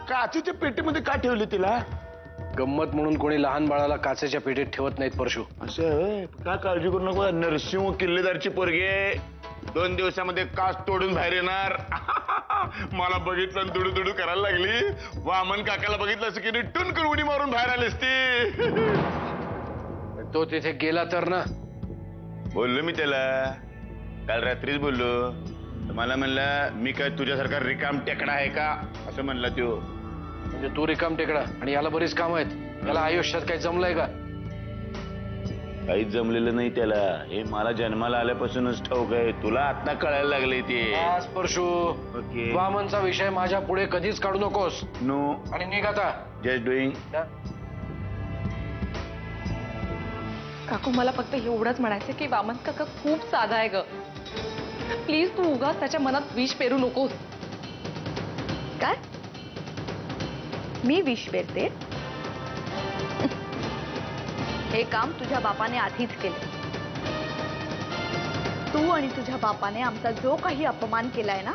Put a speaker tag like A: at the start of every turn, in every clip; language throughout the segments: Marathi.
A: काचेच्या पेटीमध्ये का ठेवली तिला?
B: गंमत म्हणून कोणी लहान बाळाला काचेच्या पेटीत ठेवत नाहीत परशू.
A: असं काय? काळजी करू नको, नरसिंह किल्लेदारची पोरगी 2 दिवसामध्ये काच तोडून बाहेर येणार. मला बघितलं दुडू दुडू करायला लागली. वामन काकाला बघितलं असं की निट्टून करून उडी मारून बाहेर आलीस ती.
B: तो तिथे गेला तर ना.
A: बोललो मी त्याला, काल रात्रीच बोललो. मला म्हणलं मी काय तुझ्यासारखा रिकाम टेकडा आहे का असं म्हणला तो.
B: म्हणजे तू रिकाम टेकडा आणि याला बरीच काम आहेत. याला आयुष्यात काही जमलंय का?
A: काहीच जमलेलं नाही त्याला. हे मला जन्माला आल्यापासूनच ठाऊक आहे. तुला आता कळायला लागले ते.
B: परशू, वामनचा विषय माझ्या पुढे कधीच काढू नकोस.
A: नो.
B: आणि निघ आता.
A: Just doing.
C: काकू मला फक्त एवढंच म्हणायचं की वामन काका खूप साधा आहे ग. प्लीज तू उगाच त्याच्या मनात विष पेरू नकोस.
D: काय? मी विष पेरते? हे काम तुझ्या बापाने आधीच केले. तू आणि तुझ्या बापाने आमचा जो काही अपमान केलाय ना,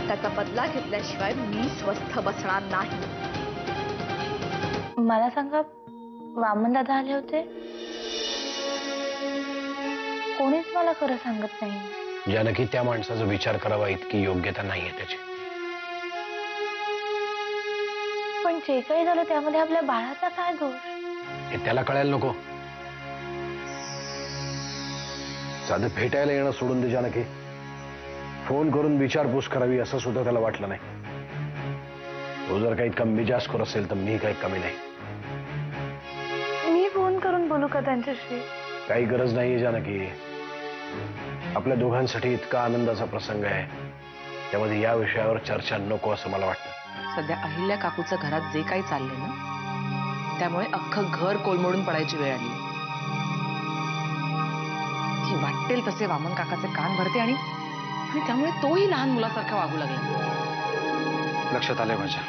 D: त्याचा बदला घेतल्याशिवाय मी स्वस्थ बसणार नाही.
E: मला सांगा, वामन दादा आले होते? कोणीच मला खरं सांगत नाही.
B: जानकी, त्या माणसाचा विचार करावा इतकी योग्यता नाहीये त्याची.
E: पण जे काही झालं त्यामध्ये आपल्या बाळाचा काय दोष?
B: हे त्याला कळायला नको. साधं भेटायला येणं सोडून दे जानकी. फोन करून विचारपूस करावी असं सुद्धा त्याला वाटलं नाही. तो जर काही इतका मिजाजखोर असेल तर मी काही कमी नाही.
E: मी फोन करून बोलू का त्यांच्याशी?
B: काही गरज नाहीये जानकी. आपल्या दोघांसाठी इतका आनंदाचा प्रसंग आहे, त्यामध्ये या विषयावर चर्चा नको असं मला वाटतं.
C: सध्या अहिल्या काकूचं घरात जे काही चाललंय ना, त्यामुळे अख्खं घर कोलमडून पडायची वेळ आली. ती वाटेल तसे वामन काकाचे कान भरते आणि त्यामुळे तोही लहान मुलासारखा वागू लागला.
F: लक्षात आलंय माझ्या.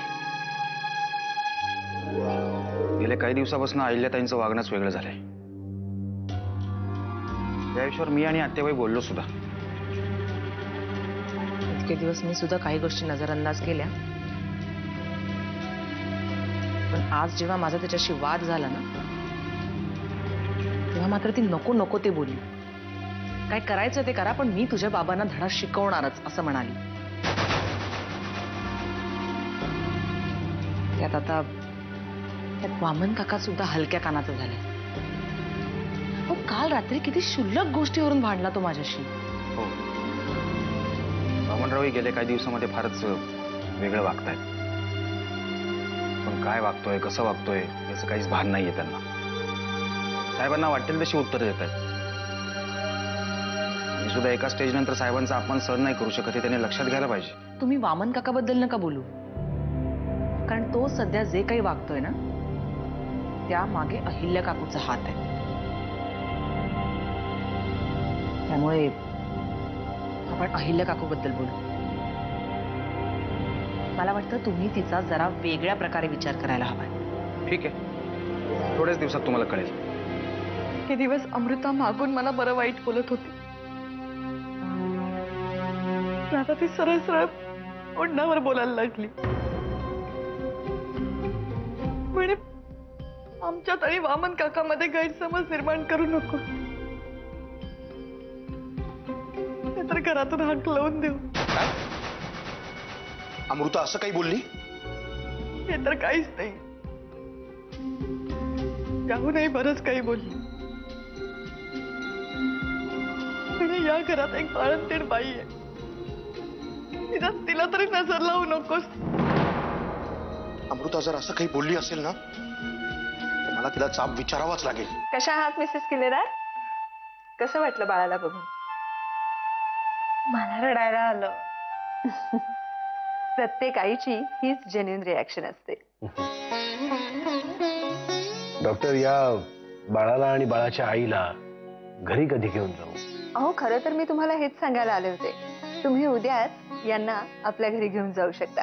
F: गेल्या काही दिवसापासून अहिल्याताईंचं वागणंच वेगळं झालंय. या विषयावर मी आणि आत्याबाई बोललो सुद्धा.
C: इतके दिवस मी सुद्धा काही गोष्टी नजरअंदाज केल्या, पण आज जेव्हा माझा त्याच्याशी वाद झाला ना, तेव्हा मात्र ती नको नको ते बोलली. काय करायचं ते करा, पण मी तुझ्या बाबांना धडा शिकवणारच असं म्हणाली. त्यात वामन काका सुद्धा हलक्या कानाचा झालाय. काल रात्री किती क्षुल्लक गोष्टीवरून भांडला तो माझ्याशी.
F: हो, वामनरावही गेल्या काही दिवसामध्ये फारच वेगळं वागतायत. पण काय वागतोय, कसं वागतोय याचं काहीच भान नाहीये त्यांना. साहेबांना वाटेल तशी उत्तर देत आहेत. मी सुद्धा एका स्टेज नंतर साहेबांचा अपमान सहन नाही करू शकत हे त्यांनी लक्षात घ्यायला पाहिजे.
C: तुम्ही वामन काकाबद्दल नका बोलू, कारण तो सध्या जे काही वागतोय ना, त्या मागे अहिल्या काकूचा हात आहे. त्यामुळे आपण अहिल्या काकूबद्दल बोलू. मला वाटतं तुम्ही तिचा जरा वेगळ्या प्रकारे विचार करायला हवाय.
F: ठीक आहे, थोड्याच दिवसात तुम्हाला कळेल.
D: हे दिवस अमृता मागून मला बरं वाईट बोलत होती. आता ती सरळ सरळ ओढण्यावर बोलायला लागली. म्हणे आमच्यात आणि वामन काकामध्ये गैरसमज निर्माण करू नको, तर घरातून हाक लावून देऊ.
G: अमृता असं काही बोलली?
D: हे तर काहीच नाही, त्याहूनही बरंच काही बोलली. आणि या घरात एक बाळंतीण बाई आहे, तिला तरी नजर लावू नकोस.
G: अमृता जर असं काही बोलली असेल ना, तर मला तिला जाब विचारावाच लागेल.
D: कशा आहात मिसेस किल्लेदार? कसं वाटलं बाळाला बघून?
E: मला रडायला आलं.
D: प्रत्येक आईची हीच जेन्युइन रिॲक्शन असते.
B: डॉक्टर, या बाळाला आणि बाळाच्या आईला घरी कधी घेऊन जाऊ?
D: अहो, खरं तर मी तुम्हाला हेच सांगायला आले होते. तुम्ही उद्याच यांना आपल्या घरी घेऊन जाऊ शकता.